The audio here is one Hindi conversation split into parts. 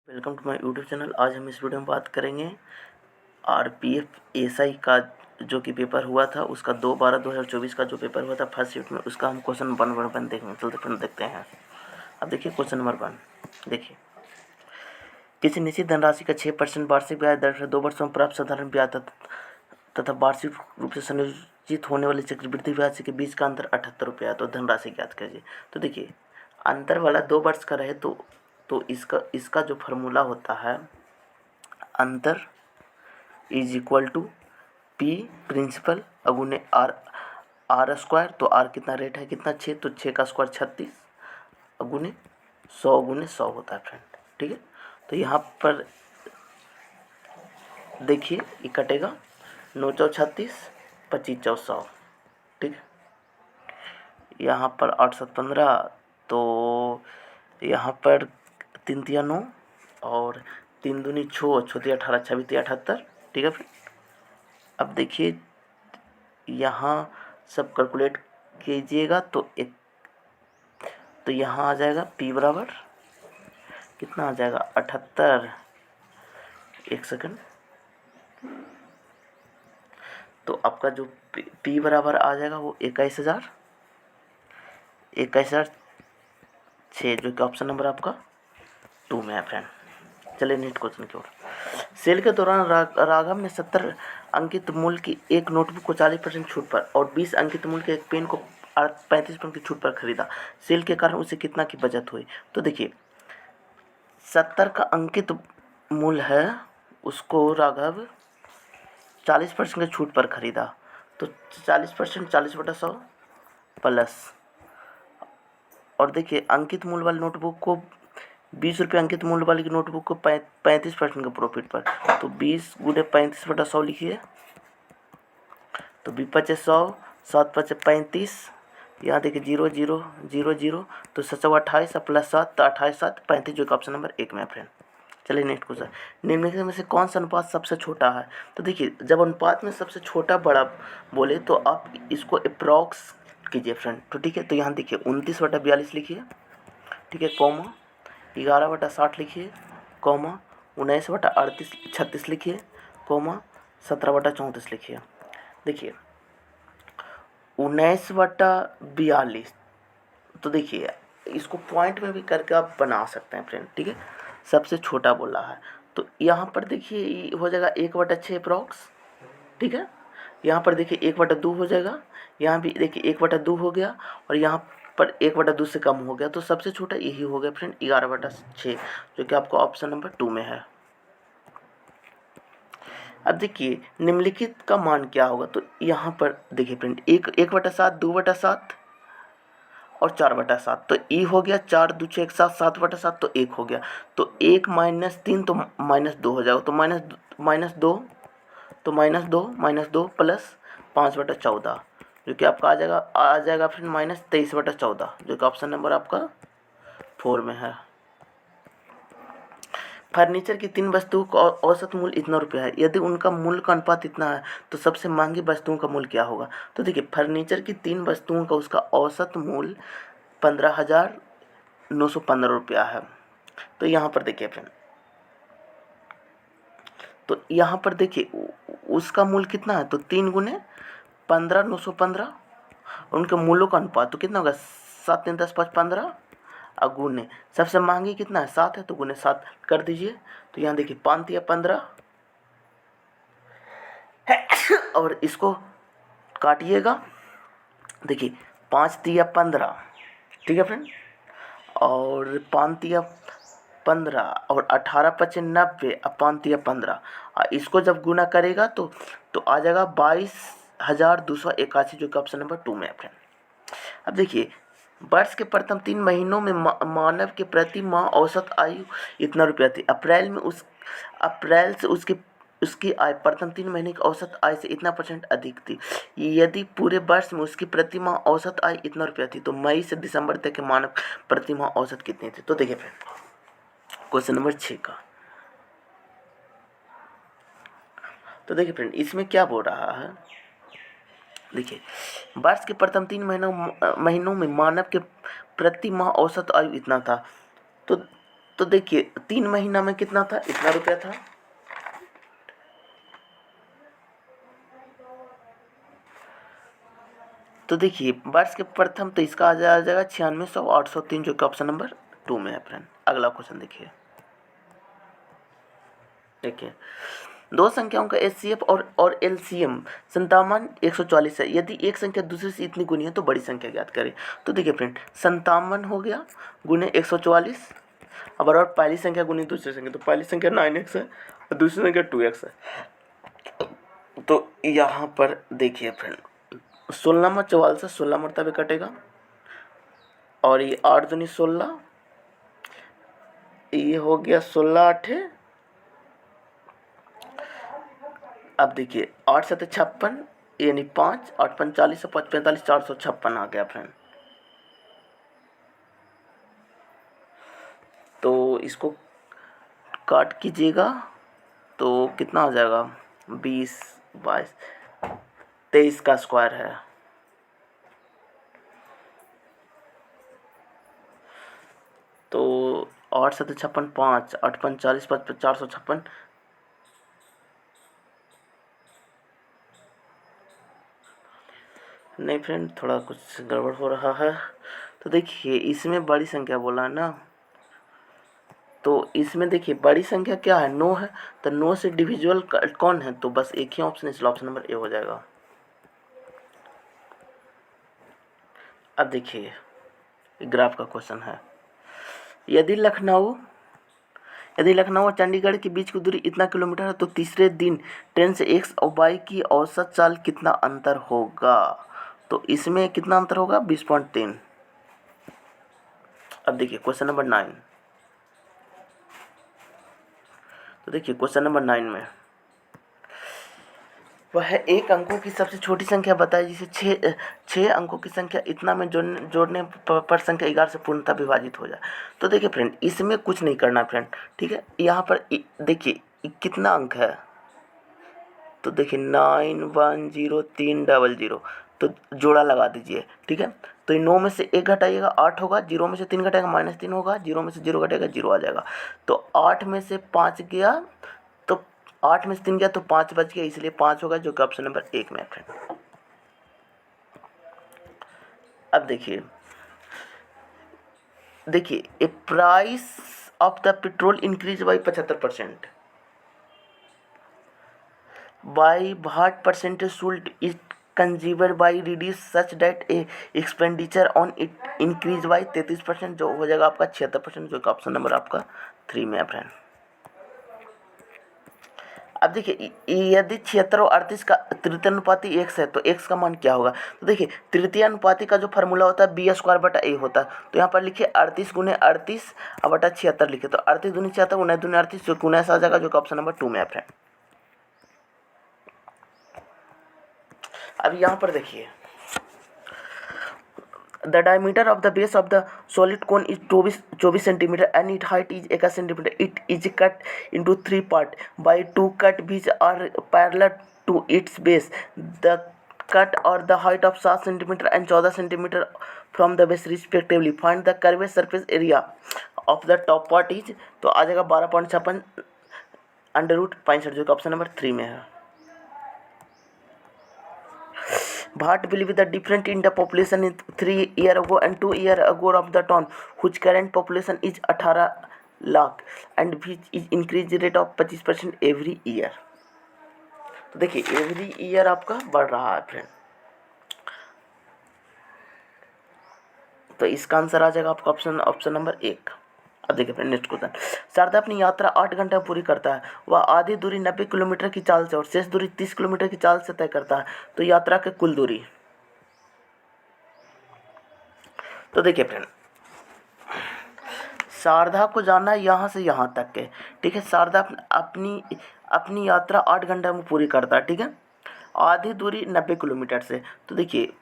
Welcome to my YouTube channel. आज हम इस वीडियो में बात करेंगे आरपीएफ एसआई का जो कि पेपर हुआ था, उसका 2/12/2024 का जो पेपर हुआ था फर्स्ट शिफ्ट में, उसका हम क्वेश्चन 1 देखेंगे। चलते फिर देखते हैं। अब देखिए क्वेश्चन नंबर 1। देखिए, किसी निश्चित धनराशि का 6% वार्षिक ब्याज दर से 2 वर्षों में प्राप्त साधारण ब्याज तथा वार्षिक रूप से संयोजित होने वाले चक्रवृद्धि ब्याज के बीच का अंतर 78 रुपया। तो धनराशि ज्ञात कीजिए। तो देखिए, अंतर वाला 2 वर्ष का रहे तो इसका जो फार्मूला होता है, अंतर is equal to P principal अगुने आर स्क्वायर। तो आर कितना रेट है, कितना 6, तो 6 का स्क्वायर 36 अगुने 100 गुने 100 होता है फ्रेंड। ठीक है, तो यहाँ पर देखिए ये कटेगा 9 चौ 36, 25 चौ 100। ठीक है, यहाँ पर 8 7 15, तो यहाँ पर 3 तिया 9 और 3 दूनी 6, 6 तिया 18, 6 तिया 78। ठीक है फ्रेंड, अब देखिए यहाँ सब कैलकुलेट कीजिएगा तो यहाँ आ जाएगा P बराबर कितना आ जाएगा 78। एक सेकंड, तो आपका जो P बराबर आ जाएगा वो 21,006, जो कि ऑप्शन नंबर आपका 2 में है फ्रेंड। चलिए नेक्स्ट क्वेश्चन की ओर। सेल के दौरान राघव ने 70 अंकित मूल्य की एक नोटबुक को 40% छूट पर और 20 अंकित मूल्य के एक पेन को 35% की छूट पर खरीदा। सेल के कारण उसे कितना की बचत हुई? तो देखिए, 70 का अंकित मूल्य है, उसको राघव 40% की छूट पर खरीदा। तो 40% 40/100 प्लस, और देखिए अंकित मूल्य वाली नोटबुक को 20 रुपये अंकित मूल्य वाली की नोटबुक को 35% के प्रॉफिट पर, तो 20 गुणे 35/100 लिखिए। तो 20 × 100, 7 × 35, यहाँ देखिए 0 0 0 0, तो 7 प्लस 7, तो 28 7 35, जो कि ऑप्शन नंबर 1 में है फ्रेंड। चलिए नेक्स्ट क्वेश्चन। निम्नलिखित में से कौन सा अनुपात सबसे छोटा है? तो देखिए, जब अनुपात में सबसे छोटा बड़ा बोले तो आप इसको अप्रॉक्स कीजिए फ्रेंड। तो ठीक है, तो यहाँ देखिए 29/42 लिखिए। ठीक है, कॉमा 11/60 लिखिए, कॉमा 19/36 लिखिए, कॉमा 17/34 लिखिए। देखिए 19/42, तो देखिए इसको पॉइंट में भी करके आप बना सकते हैं फ्रेंड। ठीक है, सबसे छोटा बोला है तो यहाँ पर देखिए ये हो जाएगा 1/6 अप्रॉक्स। ठीक है, यहाँ पर देखिए 1/2 हो जाएगा, यहाँ भी देखिए 1/2 हो गया, और यहाँ पर 1/2 से कम हो गया, तो सबसे छोटा यही हो गया फ्रेंड 11/6, जो कि आपको ऑप्शन नंबर 2 में है। अब देखिए निम्नलिखित का मान क्या होगा? तो यहाँ पर देखिए फ्रेंड 1/7, 2/7 और 4/7, तो ई हो गया 4 2 6 7, 7/7, तो 1 हो गया, तो 1 - 3 तो -2 हो जाएगा, तो -2, तो -2 प्लस 5/14, जो कि आपका आ जाएगा फिर -23/14, जो कि ऑप्शन नंबर आपका 4 में है। फर्नीचर की 3 वस्तुओं का औसत मूल्य इतना रुपया है, यदि उनका मूल्य का अनुपात इतना है तो सबसे महंगी वस्तुओं का मूल्य क्या होगा? तो देखिए फर्नीचर की 3 वस्तुओं का उसका औसत मूल्य 15,915 रुपया है। तो यहाँ पर देखिए फ्रेंड, तो यहाँ पर देखिए उसका मूल्य कितना है, तो 3 गुने 15,915, उनके मूल्यों का अनुपात तो कितना होगा 7 3 10 5 15, और गुने सबसे महंगी कितना है 7 है, तो गुने 7 कर दीजिए। तो यहाँ देखिए 5 या 15 और इसको काटिएगा, देखिए 5 या 15, ठीक है फ्रेंड, और 5 या 15 और 18 × 5 = 90 और 5 या 15, इसको जब गुना करेगा तो आ जाएगा 22,281, जो कि ऑप्शन नंबर 2 में है फ्रेंड। अब देखिए वर्ष के प्रथम 3 महीनों में मानव के प्रति माह औसत आयु इतना रुपया थी। अप्रैल से उसकी आय प्रथम 3 महीने की औसत आय से इतना % अधिक थी। यदि पूरे वर्ष में उसकी प्रति माह औसत आय इतना रुपया थी, तो मई से दिसंबर तक के मानव प्रति माह औसत कितनी थी? तो देखिए फ्रेंड क्वेश्चन नंबर 6 का, तो देखिए फ्रेंड इसमें क्या बोल रहा है, देखिए वर्ष के प्रथम 3 महीनों में मानव के प्रति माह औसत आयु इतना था। तो तो देखिए 3 महीना में कितना था, इतना रुपया था। तो देखिए वर्ष के प्रथम, तो इसका आ जाएगा 9600 जो कि ऑप्शन नंबर 2 में है फ्रेंड। अगला क्वेश्चन देखिए दो संख्याओं का एचसीएफ और एलसीएम 57 144 है। यदि एक संख्या दूसरे से इतनी गुनी है तो बड़ी संख्या ज्ञात करें। तो देखिए फ्रेंड 57 हो गया गुने 144, अब और पहली संख्या गुनी दूसरी संख्या, तो पहली संख्या 9x है और दूसरी संख्या 2x है। तो यहाँ पर देखिए फ्रेंड 16 में 44 से 16 मरतबे कटेगा और ये 8 दूनी 16, ये हो गया 16 8। अब देखिए 8 7 56 यानी 5, 8 5 40 और 5 45 456 आ गया फ्रेंड। तो इसको काट कीजिएगा तो कितना हो जाएगा, 20 22 23 का स्क्वायर है। तो 8 7 56 5, 8 5 40 5 456, नहीं फ्रेंड थोड़ा कुछ गड़बड़ हो रहा है। तो देखिए इसमें बड़ी संख्या बोला है ना, तो इसमें देखिए बड़ी संख्या क्या है, 9 है। तो 9 से डिविजुअल कौन है, तो बस एक ही ऑप्शन, इसलिए ऑप्शन नंबर ए हो जाएगा। अब देखिए ग्राफ का क्वेश्चन है, यदि लखनऊ और चंडीगढ़ के बीच की दूरी इतना किलोमीटर है तो तीसरे दिन ट्रेन से एक्स और वाई की औसत चाल कितना अंतर होगा। तो इसमें कितना अंतर होगा, 20.3। अब देखिए क्वेश्चन नंबर 9। तो देखिए क्वेश्चन नंबर 9 में वह एक अंकों की सबसे छोटी संख्या बताए जिसे छः अंकों की संख्या इतना में जोड़ने पर संख्या 11 से पूर्णतः विभाजित हो जाए। तो देखिए फ्रेंड इसमें कुछ नहीं करना फ्रेंड, ठीक है। यहाँ पर देखिए कितना अंक है, तो देखिए 910300, तो जोड़ा लगा दीजिए, ठीक है। तो ये 9 में से 1 घटाइएगा 8 होगा, 0 में से 3 घटाएगा -3 होगा, 0 में से 0 घटाएगा 0 आ जाएगा। तो 8 में से 5 गया, तो 8 में से 3 गया तो 5 बच गया, इसलिए 5 होगा जो कि ऑप्शन नंबर 1 में है फ्रेंड। अब देखिए a price of the petrol increase by 75% by what percentage should it consumer by reduce such that a expenditure on it increase by 33%, जो हो जाएगा आपका 76%, जो कि ऑप्शन नंबर आपका 3 में है फ्रेंड। अब देखिए यदि 76 और 38 का तृतीय अनुपाती x है तो x का मान क्या होगा। तो देखिए तृतीय अनुपाती का जो फार्मूला होता है b² a होता है। तो यहाँ पर लिखिए 38 गुने 38 और बटा 76 लिखे, तो 38 दूनी 76 19 दूनी 38 जो 19 आ जाएगा, जो कि ऑप्शन नंबर 2 में है फ्रेंड। अब यहाँ पर देखिए the diameter of the base of the solid cone is 24 centimetre and it height is 1 centimetre. It is cut into 3 part by 2 cut which are parallel to its base. The cut और the height of 7 centimetre and 14 centimetre from the base respectively. Find the curved surface area of the top part is, तो आ जाएगा 12.56 √65, जो कि ऑप्शन नंबर 3 में है। What will be the difference in the population in 3 years ago and 2 years ago of the town whose current population is 18 lakh and which is increase rate of 25% every year। तो देखिए एवरी ईयर आपका बढ़ रहा है फ्रेंड, तो इसका आंसर आ जाएगा आपका ऑप्शन नंबर 1। अब देखिए फ्रेंड नेक्स्ट क्वेश्चन, शारदा अपनी यात्रा 8 घंटे में पूरी करता है। वह आधी दूरी 90 किलोमीटर की चाल से और शेष दूरी 30 किलोमीटर की चाल से तय करता है। तो यात्रा की कुल दूरी, तो देखिए फ्रेंड शारदा को जाना है यहाँ से यहाँ तक के, ठीक है। शारदा अपनी यात्रा 8 घंटे में पूरी करता है, ठीक है। आधी दूरी 90 किलोमीटर से, तो देखिए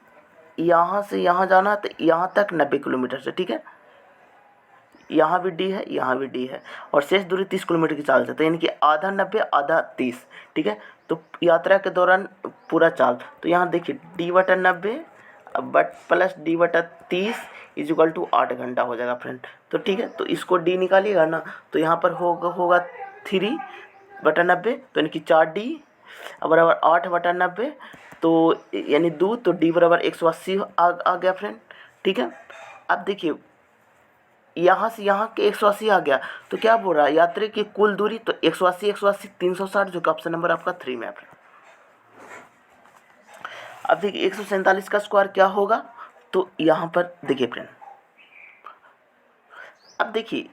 यहाँ से यहाँ जाना है तो यहाँ तक 90 किलोमीटर से, ठीक है। यहाँ भी डी है, यहाँ भी डी है, और शेष दूरी 30 किलोमीटर की चाल से, तो यानी कि आधा 90 आधा 30, ठीक है। तो यात्रा के दौरान पूरा चाल, तो यहाँ देखिए d/90 अब बट प्लस डी बटा 30 इज इक्वल टू 8 घंटा हो जाएगा फ्रेंड। तो ठीक है, तो इसको डी निकालिएगा ना, तो यहाँ पर होगा 3/90, तो यानी कि 4D बराबर 8/90, तो यानी 2, तो डी बराबर 180 आ गया फ्रेंड। ठीक है, अब देखिए यहाँ से यहाँ के 180 आ गया, तो क्या बोल रहा है, यात्री की कुल दूरी, तो 180 180 360, जो कि ऑप्शन नंबर आपका 3 में है फ्रेंड। अब देखिए 147 का स्क्वायर क्या होगा, तो यहाँ पर देखिए फ्रेंड, अब देखिए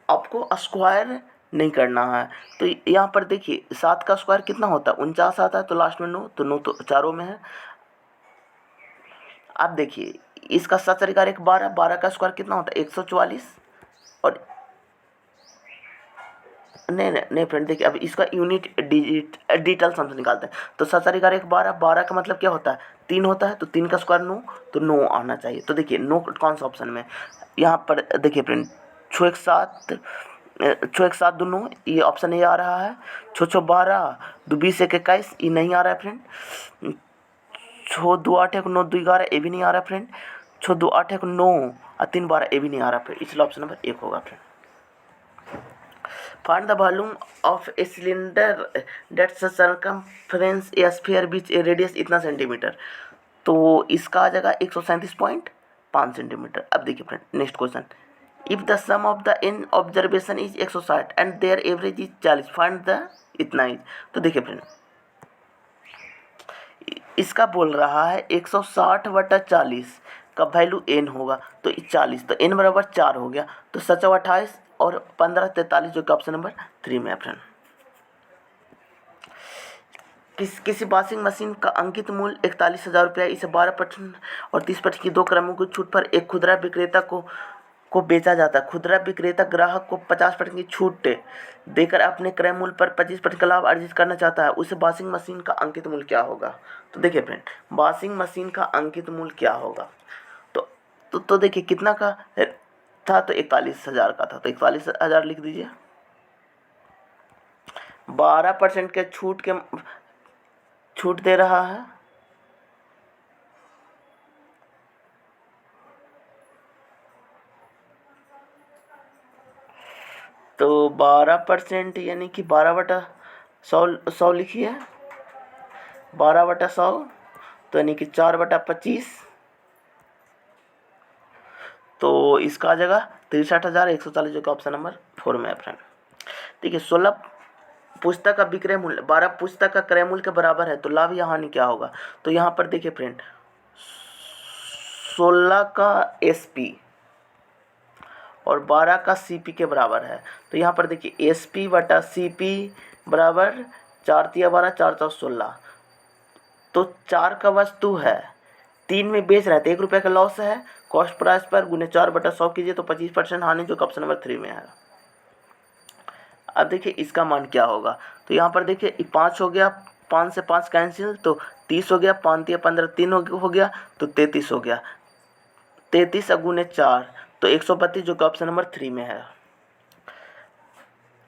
आपको स्क्वायर नहीं करना है, तो यहाँ पर देखिए 7 का स्क्वायर कितना होता है, 49 आता है, तो लास्ट में 9, तो 9 तो चारों में है। अब देखिए इसका 7×1 12, 12 का स्क्वायर कितना होता है 144, और नहीं फ्रेंड देखिए, अब इसका यूनिट डिजिटल सम से निकालते हैं, तो 7×1 12, 12 का मतलब क्या होता है 3 होता है, तो 3 का स्क्वायर 9, तो 9 आना चाहिए। तो देखिए 9 कौन सा ऑप्शन में, यहाँ पर देखिए फ्रेंड 6 1 7 6 1 7 2 9, ये ऑप्शन ए आ रहा है। 6 6 12 2 20 1 21, ये नहीं आ रहा है फ्रेंड। 6 2 8 1 9 2 11, ये भी नहीं आ रहा फ्रेंड। 6 2 8 1 9 और 3 12, ये भी नहीं आ रहा फ्रेंड, इसलिए ऑप्शन नंबर 1 होगा friend. Find the volume of a cylinder that's a circumference a sphere which a radius इतना सेंटीमीटर, तो इसका आ जाएगा 137.5 सेंटीमीटर। अब देखिए friend next question, if the sum of the n observation is 160 and their average is 40, find the इतना इज। तो देखिए फ्रेंड इसका बोल रहा है 160/40 का वैल्यू n होगा, तो 40, तो n बराबर 4 हो गया, तो 7 28 और 15 43, जो कि ऑप्शन नंबर 3 में है फ्रेंड। किसी वॉशिंग मशीन का अंकित मूल्य 41,000 रुपया, इसे 12% और 30% की 2 क्रमों की छूट पर एक खुदरा विक्रेता को बेचा जाता है। खुदरा विक्रेता ग्राहक को 50% की छूट देकर अपने क्रय मूल्य पर 25% का लाभ अर्जित करना चाहता है, उसे वॉशिंग मशीन का अंकित मूल्य क्या होगा। तो देखिए फ्रेंड वॉशिंग मशीन का अंकित मूल्य क्या होगा, तो देखिए कितना का था, तो 41,000 का था, तो 41,000 लिख दीजिए। 12% के छूट दे रहा है, तो 12% यानी कि 12/100 लिखिए, 12/100, तो यानी कि 4/25, तो इसका आ जाएगा 63,140, जो कि ऑप्शन नंबर 4 में है फ्रेंड। देखिए 16 पुस्तक का विक्रय मूल्य 12 पुस्तक का क्रय मूल्य के बराबर है, तो लाभ या हानि क्या होगा। तो यहाँ पर देखिए फ्रेंड 16 का SP और 12 का CP के बराबर है, तो यहाँ पर देखिए SP/CP बराबर 4 × 12 4 × 16, तो 4 का वस्तु है 3 में बेच रहे हैं, तो 1 रुपये का लॉस है, कॉस्ट प्राइस पर गुने 4/100 कीजिए, तो 25% हानि, जो ऑप्शन नंबर 3 में है। अब देखिए इसका मान क्या होगा, तो यहाँ पर देखिए 5 हो गया, 5 से 5 कैंसिल, तो 30 हो गया, 5 × 15 3 हो गया, तो 33 हो गया, 33 गुने 4, तो 132, जो कि ऑप्शन नंबर 3 में है।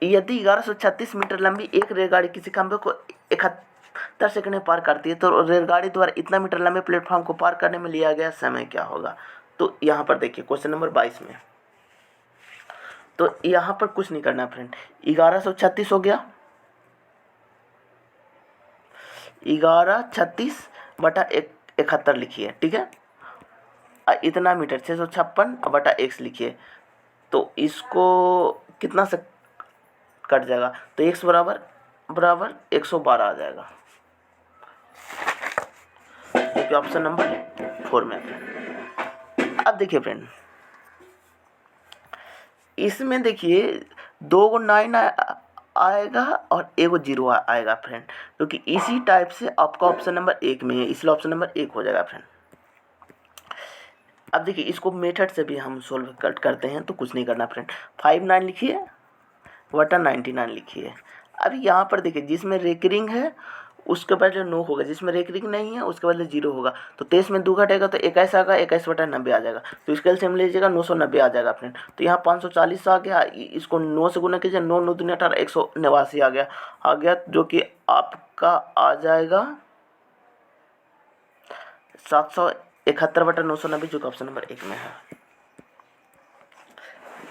यदि 1136 मीटर लंबी एक रेलगाड़ी किसी खंभे को 71 सेकंड में पार करती है, तो रेलगाड़ी द्वारा इतना मीटर लंबे प्लेटफॉर्म को पार करने में लिया गया समय क्या होगा। तो यहाँ पर देखिए क्वेश्चन नंबर 22 में, तो यहाँ पर कुछ नहीं करना फ्रेंड, 1136 हो गया, 1136/71 लिखिए, ठीक है, इतना मीटर 656/x लिखिए, तो इसको कितना से कट जाएगा, तो x बराबर 112 आ जाएगा, जो कि ऑप्शन नंबर 4 में है। अब देखिए फ्रेंड इसमें देखिए 2 को 9 आएगा और 1 को 0 आएगा फ्रेंड, क्योंकि इसी टाइप से आपका ऑप्शन नंबर 1 में है, इसलिए ऑप्शन नंबर 1 हो जाएगा फ्रेंड। अब देखिए इसको मेथड से भी हम सोल्व करते हैं, तो कुछ नहीं करना फ्रेंड, 59 लिखिए बटा 99 लिखिए। अब यहाँ पर देखिए जिसमें रेकरिंग है उसके बदले 9 होगा, जिसमें रेकरिंग नहीं है उसके बदले 0 होगा, तो 23 में 2 घटेगा, तो 21 आएगा, 21/90 आ जाएगा, तो इसका एलसीएम लीजिएगा 990 आ जाएगा फ्रेंड। तो यहाँ 540 आ गया, इसको 9 से गुना कीजिए, 9 9 दूनी 18, 189 आ गया, जो कि आपका आ जाएगा 71/990 जो कि ऑप्शन नंबर 1 में है।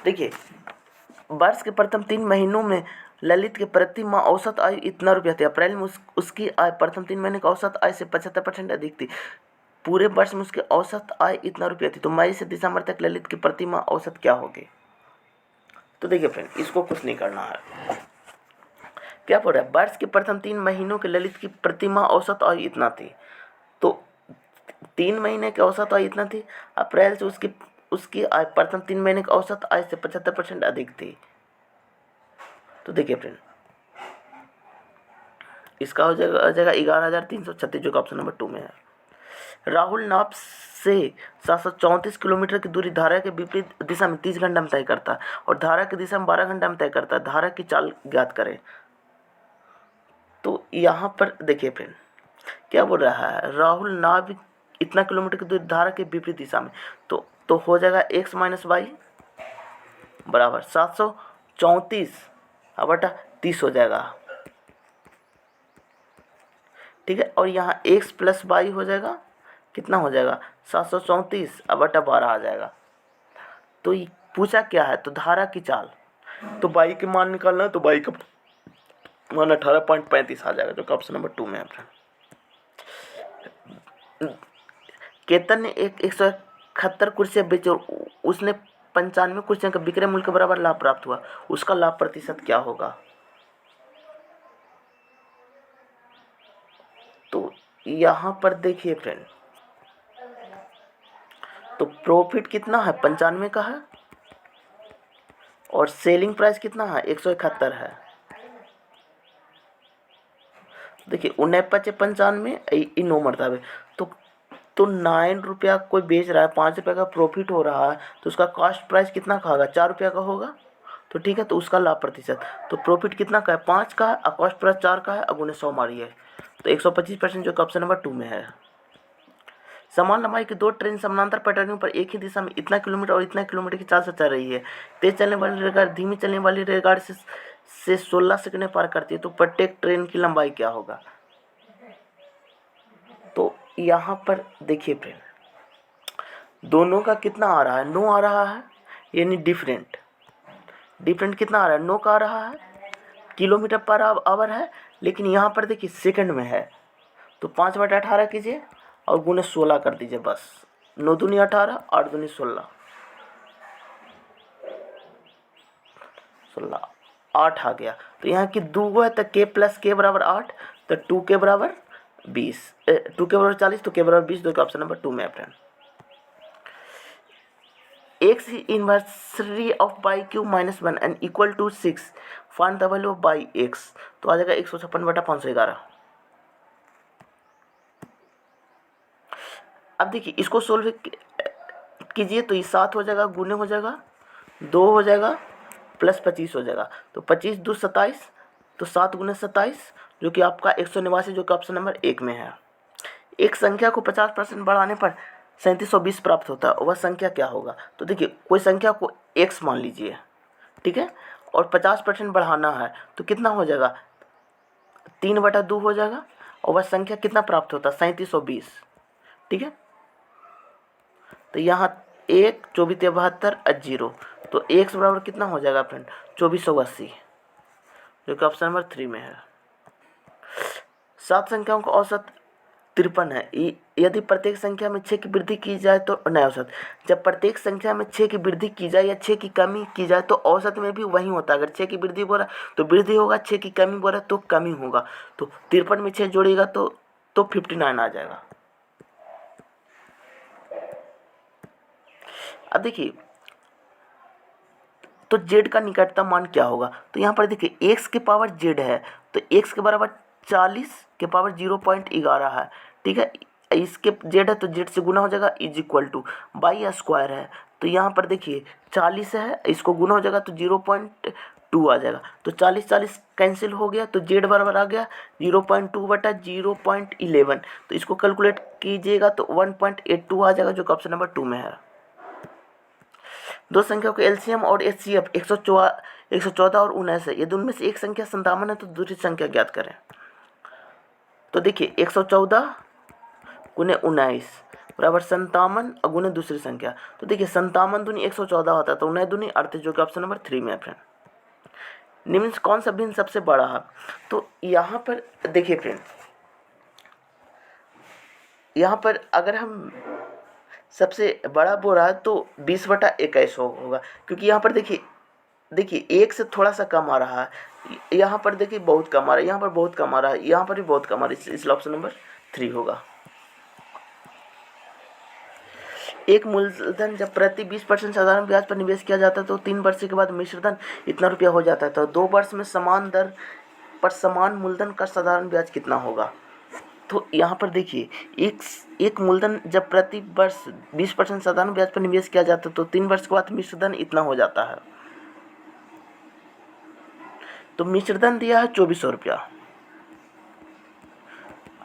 देखिए, वर्ष के प्रथम 3 महीनों में ललित के प्रति माह औसत आय इतना रुपया थी। अप्रैल में उसकी आय प्रथम 3 महीने की औसत आय से 75% अधिक थी। पूरे वर्ष में उसकी औसत आय इतना रुपया थी। तो मई से दिसंबर तक ललित की प्रति माह औसत क्या होगी? तो देखिए फ्रेंड, इसको कुछ नहीं करना है। क्या बोल रहा है? वर्ष के प्रथम 3 महीनों के ललित की प्रति माह औसत आय इतना थी। तो 3 महीने की औसत आय इतना थी। अप्रैल से उसकी आय प्रथम 3 महीने की औसत आय से 75% अधिक थी। तो देखिए फ्रेंड, इसका हो जाएगा 11,336 जो कि ऑप्शन नंबर 2 में है। राहुल नाव से 734 किलोमीटर की दूरी धारा के विपरीत दिशा में 30 घंटा में तय करता है और धारा की दिशा में 12 घंटा में तय करता है। धारा की चाल ज्ञात करें। तो यहाँ पर देखिए फ्रेंड, क्या बोल रहा है? राहुल नाव इतना किलोमीटर की दूरी धारा के विपरीत दिशा में, तो हो जाएगा x - y बराबर 734/30 हो जाएगा। ठीक है, और यहाँ x + y हो जाएगा, कितना हो जाएगा? 734/12 आ जाएगा। तो ये पूछा क्या है? तो धारा की चाल। तो y के मान निकालना है, तो y का मान 18.35 आ जाएगा जो कि ऑप्शन नंबर 2 में है। केतन ने 171 कुर्सियाँ बेची और उसने 95 कुर्सियों का विक्रय मूल्य के बराबर लाभ प्राप्त हुआ। उसका लाभ प्रतिशत क्या होगा? तो यहाँ पर देखिए फ्रेंड, तो प्रॉफिट कितना है? 95 का है और सेलिंग प्राइस कितना है? 171 है। देखिए 95 इन 9 मरतबे, तो 9 रुपया कोई बेच रहा है, 5 रुपये का प्रॉफिट हो रहा है, तो उसका कॉस्ट प्राइस कितना का होगा? 4 रुपया का होगा। तो ठीक है, तो उसका लाभ प्रतिशत, तो प्रॉफिट कितना का है? 5 का है और कॉस्ट प्राइस 4 का है, अब उन्हें 100 मारिए, तो 125% जो कि ऑप्शन नंबर 2 में है। समान लंबाई की 2 ट्रेन समानांतर पटरियों पर एक ही दिशा में इतना किलोमीटर और इतना किलोमीटर की चाल से चल रही है। तेज चलने वाली रेलगाड़ी धीमी चलने वाली रेलगाड़ी से 16 सेकंड में पार करती है। तो प्रत्येक ट्रेन की लंबाई क्या होगा? तो यहाँ पर देखिए फ्रेंड, दोनों का कितना आ रहा है? 9 आ रहा है, यानी डिफरेंट कितना आ रहा है? 9 का आ रहा है, किलोमीटर पर आवर है, लेकिन यहाँ पर देखिए सेकंड में है। तो 5/18 कीजिए और गुने 16 कर दीजिए, बस 9 दूनी 18, 8 दूनी 16, 8 आ गया। तो यहाँ की 2 है, तो k + k बराबर 8, तो 2k बराबर 20, 2k बराबर 40, तो k बराबर 20, जो कि ऑप्शन नंबर 2 में है friend. x inversely of y³ - 1 and equal to 6, find the value of y(x). तो आ जाएगा 156/511। अब देखिए इसको सोल्व कीजिए, तो ये 7 हो जाएगा, गुने हो जाएगा, 2 हो जाएगा, प्लस 25 हो जाएगा। तो 25 × 2 = 27, तो 7 × 27 जो कि आपका 189, जो कि ऑप्शन नंबर 1 में है। एक संख्या को 50% बढ़ाने पर 3720 प्राप्त होता है, वह संख्या क्या होगा? तो देखिए कोई संख्या को x मान लीजिए, ठीक है, और 50% बढ़ाना है, तो कितना हो जाएगा? 3/2 हो जाएगा, और वह संख्या कितना प्राप्त होता है? 3720, ठीक है। तो यहाँ 1, 24, 72 और 0, तो x बराबर कितना हो जाएगा फ्रेंड? 2480, जो कि ऑप्शन नंबर 3 में है। 7 संख्याओं का औसत 53 है। यदि प्रत्येक संख्या में 6 की वृद्धि की जाए तो नया औसत, जब प्रत्येक संख्या में 6 की वृद्धि की जाए या 6 की कमी की जाए तो औसत में भी वही होता है। अगर 6 की वृद्धि बोला तो वृद्धि होगा, 6 की कमी बोला तो कमी होगा। तो 53 में 6 जोड़ेगा तो 59 आ जाएगा। अब देखिए, तो z का निकटतम मान क्या होगा? तो यहाँ पर देखिए x के पावर z है, तो x के बराबर 40 के पावर 0.11 है, ठीक है। इसके z है तो z से गुना हो जाएगा, = y² है। तो यहाँ पर देखिए 40 है, इसको गुना हो जाएगा तो 0.2 आ जाएगा। तो 40 कैंसिल हो गया, तो z बराबर आ गया 0.2/0.11। तो इसको कैलकुलेट कीजिएगा तो 1.82 आ जाएगा, जो कि ऑप्शन नंबर 2 में है। दो संख्याओं के एलसीएम और एचसीएफ 114 और 19 है। यदि उनमें से एक संख्या 57 है तो दूसरी संख्या ज्ञात करें। तो देखिए 114 × 19 बराबर 57 गुने दूसरी संख्या। तो देखिए 57 दूनी 114 होता है, तो 9 दूनी 38, जो कि ऑप्शन नंबर 3 में है फ्रेंड। निम्न से कौन सा भिन्न सबसे बड़ा है? तो यहाँ पर देखिए फ्रेंड, यहाँ पर अगर हम सबसे बड़ा बोल रहा है तो 20/21 होगा, क्योंकि यहाँ पर देखिए एक से थोड़ा सा कम आ रहा है, यहाँ पर देखिए बहुत कम आ रहा है, यहाँ पर बहुत कम आ रहा है, यहाँ पर भी बहुत कम आ रहा है, इसलिए ऑप्शन नंबर 3 होगा। एक मूलधन जब प्रति 20% साधारण ब्याज पर निवेश किया जाता है तो 3 वर्ष के बाद मिश्रधन इतना रुपया हो जाता है, तो 2 वर्ष में समान दर पर समान मूलधन का साधारण ब्याज कितना होगा? तो यहाँ पर देखिए एक मूलधन जब प्रति वर्ष 20% साधारण ब्याज पर निवेश किया जाता है तो 3 वर्ष के बाद मिश्रधन इतना हो जाता है। तो मिश्रधन दिया है 2400 रुपया।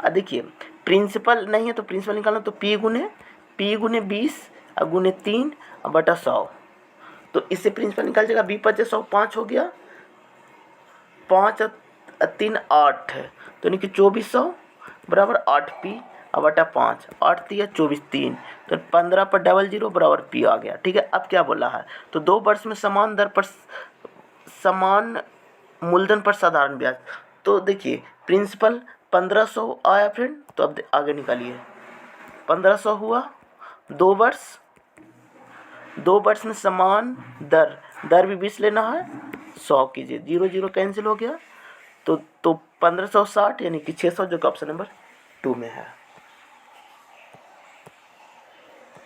देखिए प्रिंसिपल नहीं है तो प्रिंसिपल निकालना, तो P गुने 20 गुने 3 बटा 100, तो इससे प्रिंसिपल निकल जाएगा 20×5 5 हो गया, 5 3 8 है, तो यानी कि 2400 बराबर 8P बटा 5, 8 दिया 24 3, तो 15 पर 00 बराबर P आ गया। ठीक है, अब क्या बोला है? तो 2 वर्ष में समान दर पर समान मूलधन पर साधारण ब्याज। तो देखिए प्रिंसिपल 1500 आया फ्रेंड, तो अब आगे निकालिए। 1500 हुआ, 2 वर्ष में समान दर भी 20 लेना है, 100 कीजिए, 0 0 कैंसिल हो गया, तो 1560 यानी कि 600, जो कि ऑप्शन नंबर 2 में है।